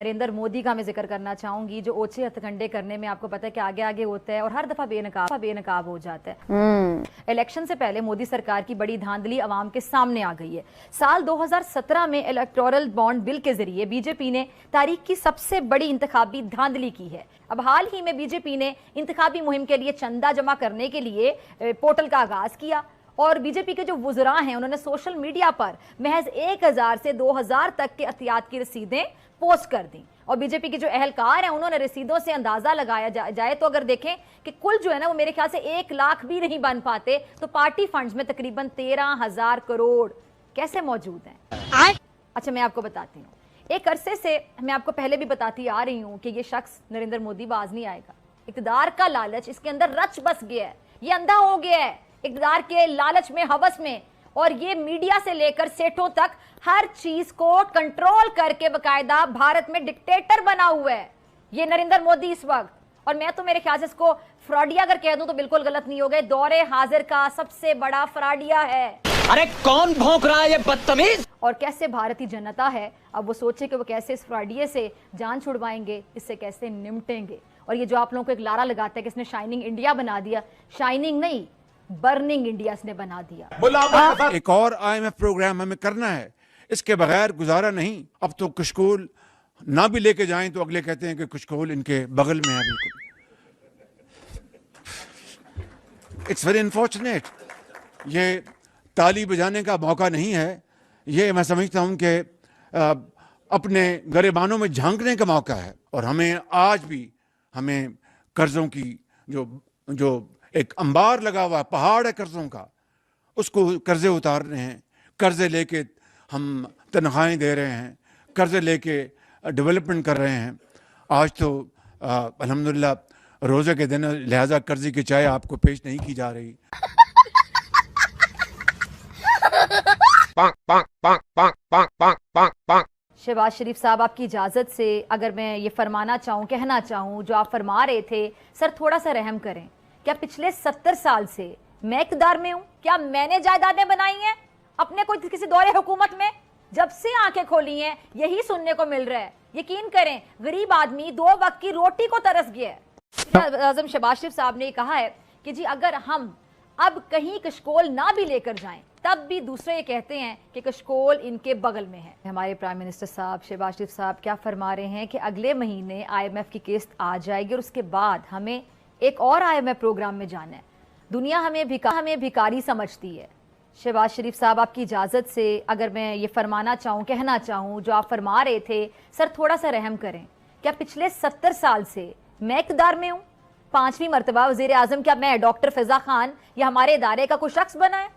नरेंद्र मोदी का मैं जिक्र करना चाहूंगी, जो ओछे हथकंडे करने में आपको पता है कि आगे आगे होता है और हर दफा बेनकाब हो जाता है। इलेक्शन से पहले मोदी सरकार की बड़ी धांधली अवाम के सामने आ गई है। साल 2017 में इलेक्टोरल बॉन्ड बिल के जरिए बीजेपी ने तारीख की सबसे बड़ी इंतखाबी धांधली की है। अब हाल ही में बीजेपी ने इंतखाबी मुहिम के लिए चंदा जमा करने के लिए पोर्टल का आगाज किया और बीजेपी के जो वुज़रा हैं उन्होंने सोशल मीडिया पर महज 1000 से 2000 तक के एहतियात की रसीदें पोस्ट कर दी। और बीजेपी के जो अहलकार हैं उन्होंने रसीदों से अंदाजा लगाया जाए तो अगर देखें कि कुल जो है ना वो मेरे ख्याल से 1 लाख भी नहीं बन पाते, तो पार्टी फंड्स में तकरीबन 13,000 करोड़ कैसे मौजूद हैं। अच्छा, मैं आपको बताती हूँ, एक अरसे से मैं आपको पहले भी बताती आ रही हूँ कि ये शख्स नरेंद्र मोदी बाज नहीं आएगा। इक़्तिदार का लालच इसके अंदर रच बस गया है, ये अंधा हो गया है इक़्तिदार के लालच में, हवस में, और ये मीडिया से लेकर सेठों तक हर चीज को कंट्रोल करके बकायदा भारत में डिक्टेटर बना हुआ है ये नरेंद्र मोदी इस वक्त। और मैं तो मेरे ख्याल से इसको फ्रॉडिया अगर कह दूं तो बिल्कुल गलत नहीं होगा, दौरे हाजिर का सबसे बड़ा फ्रॉडिया है। अरे कौन भौंक रहा है ये बदतमीज। और कैसे भारतीय जनता है, अब वो सोचे कि वो कैसे इस फ्रॉडिये से जान छुड़वाएंगे, इससे कैसे निपटेंगे। और ये जो आप लोगों को एक लारा लगाता है कि इसने शाइनिंग इंडिया बना दिया, शाइनिंग नहीं बर्निंग इंडिया ने बना दिया। एक और IMF प्रोग्राम हमें करना है, इसके बगैर गुजारा नहीं। अब तो कशकोल ना भी लेके जाएं तो अगले कहते हैं कि कशकोल इनके बगल में है। बिल्कुल, इट्स वेरी अनफॉर्चुनेट। ये ताली बजाने का मौका नहीं है, ये मैं समझता हूं कि अपने गरेबानों में झांकने का मौका है। और हमें आज भी हमें कर्जों की जो एक अंबार लगा हुआ पहाड़ है कर्जों का, उसको कर्जे उतार रहे हैं। कर्जे लेके हम तनख्वाहें दे रहे हैं, कर्जे लेके डेवलपमेंट कर रहे हैं। आज तो अल्हम्दुलिल्लाह रोज़े के दिन लिहाजा कर्जे की चाय आपको पेश नहीं की जा रही। शहबाज शरीफ साहब, आपकी इजाज़त से अगर मैं ये फरमाना चाहूँ, कहना चाहूँ, जो आप फरमा रहे थे, सर थोड़ा सा रहम करें। क्या पिछले 70 साल से मैं इक़्तिदार में हूं? क्या मैंने जायदादें बनाई हैं अपने कोई किसी दौरे हुकूमत में? जब से आंखें खोली हैं यही सुनने को मिल रहा है। यकीन करें, गरीब आदमी 2 वक्त की रोटी को तरस गया है। आज़म शहबाज शरीफ साहब ने कहा है कि जी अगर हम अब कहीं कशकोल ना भी लेकर जाएं तब भी दूसरे ये कहते हैं कि कशकोल इनके बगल में है। हमारे प्राइम मिनिस्टर साहब शहबाज शरीफ साहब क्या फरमा रहे हैं कि अगले महीने IMF की किस्त आ जाएगी और उसके बाद हमें एक और IMF प्रोग्राम में जाना है। दुनिया हमें भिखारी समझती है। शहबाज शरीफ साहब, आपकी इजाज़त से अगर मैं ये फरमाना चाहूँ, कहना चाहूँ, जो आप फरमा रहे थे, सर थोड़ा सा रहम करें। क्या पिछले 70 साल से मैं इक़्तिदार में हूँ? 5वीं मरतबा वज़ीर आज़म क्या मैं डॉक्टर फ़िज़ा खान या हमारे इदारे का कोई शख्स बना है?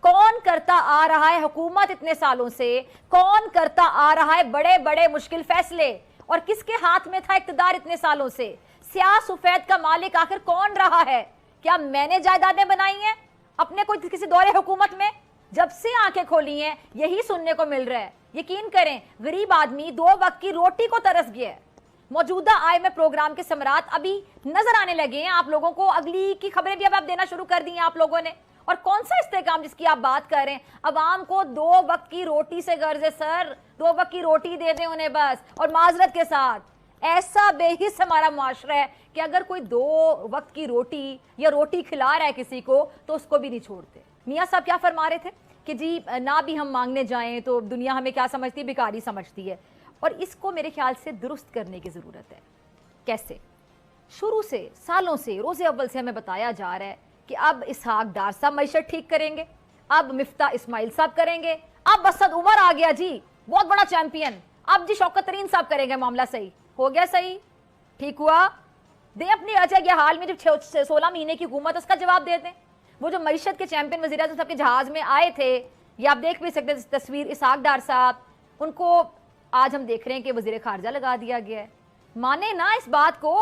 कौन करता आ रहा है हुकूमत इतने सालों से? कौन करता आ रहा है बड़े बड़े मुश्किल फैसले? और किसके हाथ में था इक़्तिदार इतने सालों से? स्याह सफेद का मालिक आखिर कौन रहा है? क्या मैंने जायदादें बनाई हैं अपने कोई किसी दौरे हुकूमत में? जब से आंखें खोली हैं यही सुनने को मिल रहा है। यकीन करें, गरीब आदमी 2 वक्त की रोटी को तरस गया है। मौजूदा IMF प्रोग्राम के समरात अभी नजर आने लगे हैं आप लोगों को। अगली की खबरें भी अब आप देना शुरू कर दी हैं आप लोगों ने। और कौन सा इस्तेकाम जिसकी आप बात कर रहे हैं? अवाम को 2 वक्त की रोटी से गर्ज है सर। 2 वक्त की रोटी दे दें उन्हें बस। और माजरत के साथ, ऐसा बेहिस हमारा मुआशरा है कि अगर कोई 2 वक्त की रोटी या रोटी खिला रहा है किसी को तो उसको भी नहीं छोड़ते। मियाँ साहब क्या फरमा रहे थे कि जी ना भी हम मांगने जाएं तो दुनिया हमें क्या समझती है? भिखारी समझती है। और इसको मेरे ख्याल से दुरुस्त करने की ज़रूरत है। कैसे? शुरू से सालों से रोज़े अव्वल से हमें बताया जा रहा है कि अब इसहाक डार साहब मईशत ठीक करेंगे, अब मिफ्ता इस्माइल साहब करेंगे, अब असद उमर आ गया जी बहुत बड़ा चैंपियन, अब जी शौकत तरीन साहब करेंगे। मामला सही हो गया, सही ठीक हुआ। दे अपनी अच्छा ये हाल में जब 16 महीने की हुकूमत उसका जवाब दे दें। वो जो मईशत के चैंपियन वज़ीर आज़म साहब के जहाज में आए थे, ये आप देख भी सकते हैं तस्वीर, इसहाक डार साहब, उनको आज हम देख रहे हैं कि वज़ीर खारजा लगा दिया गया है। माने ना इस बात को,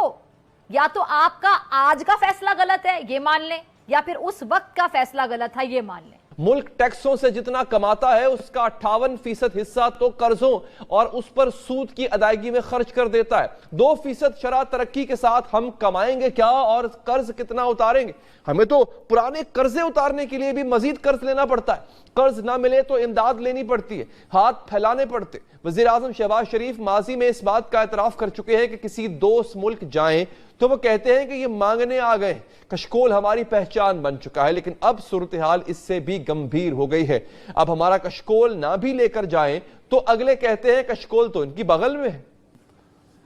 या तो आपका आज का फैसला गलत है ये मान लें, या फिर उस वक्त का फैसला गलत था ये मान लें। मुल्क टैक्सों से जितना कमाता है उसका 58% हिस्सा तो कर्जों और उस पर सूद की अदायगी में खर्च कर देता है। 2% शरह तरक्की के साथ हम कमाएंगे क्या और कर्ज कितना उतारेंगे? हमें तो पुराने कर्जे उतारने के लिए भी मजीद कर्ज लेना पड़ता है। قرض نہ ملے تو امداد لینی پڑتی ہے، ہاتھ پھیلانے پڑتے۔ وزیر اعظم شہباز شریف ماضی میں اس بات کا اعتراف کر چکے ہیں کہ کسی دوست ملک جائیں تو وہ کہتے ہیں کہ یہ مانگنے آ گئے، کشکول ہماری پہچان بن چکا ہے، لیکن اب صورتحال اس سے بھی گمبھیر ہو گئی ہے۔ اب ہمارا کشکول نہ بھی لے کر جائیں تو اگلے کہتے ہیں کشکول تو ان کی بغل میں ہے۔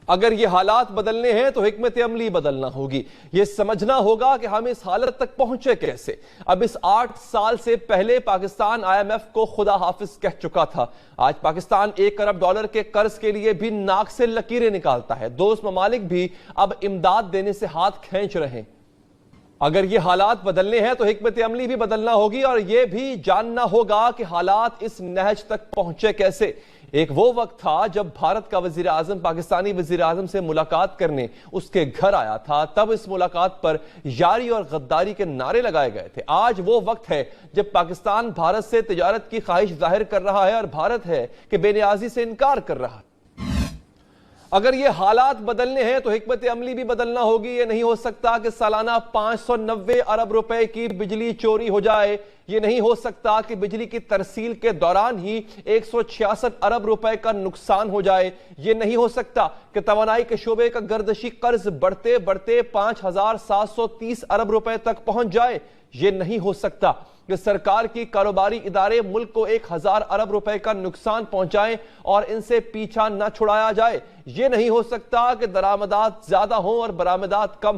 اگر یہ حالات بدلنے ہیں تو حکمت عملی بدلنا ہوگی، یہ سمجھنا ہوگا کہ ہم اس حالت تک پہنچے کیسے۔ اب اس 8 سال سے پہلے پاکستان IMF کو خدا حافظ کہہ چکا تھا، آج پاکستان $1 ارب کے قرض کے لیے بھی ناک سے لکیریں نکالتا ہے، دوست ممالک بھی اب امداد دینے سے ہاتھ کھینچ رہے ہیں۔ اگر یہ حالات بدلنے ہیں تو حکمت عملی بھی بدلنا ہوگی اور یہ بھی جاننا ہوگا کہ حالات اس نہج تک پہنچے کیسے۔ ایک وہ وقت تھا جب بھارت کا وزیر اعظم پاکستانی وزیر اعظم سے ملاقات کرنے اس کے گھر آیا تھا، تب اس ملاقات پر یاری اور غداری کے نعرے لگائے گئے تھے۔ آج وہ وقت ہے جب پاکستان بھارت سے تجارت کی خواہش ظاہر کر رہا ہے اور بھارت ہے کہ بے نیازی سے انکار کر رہا ہے۔ اگر یہ حالات بدلنے ہیں تو حکمت عملی بھی بدلنا ہوگی۔ یہ نہیں ہو سکتا کہ سالانہ 590 ارب روپے کی بجلی چوری ہو جائے، یہ نہیں ہو سکتا کہ بجلی کی ترسیل کے دوران ہی 166 ارب روپے کا نقصان ہو جائے، یہ نہیں ہو سکتا کہ توانائی کے شعبے کا گردشی قرض بڑھتے بڑھتے 5730 ارب روپے تک پہنچ جائے، یہ نہیں ہو سکتا کہ سرکار کی کاروباری ادارے ملک کو 1000 ارب روپے کا نقصان پہنچائیں اور ان سے پیچھا نہ چھڑایا جائے، یہ نہیں ہو سکتا کہ درآمدات زیادہ ہوں اور برآمدات کم ہوں۔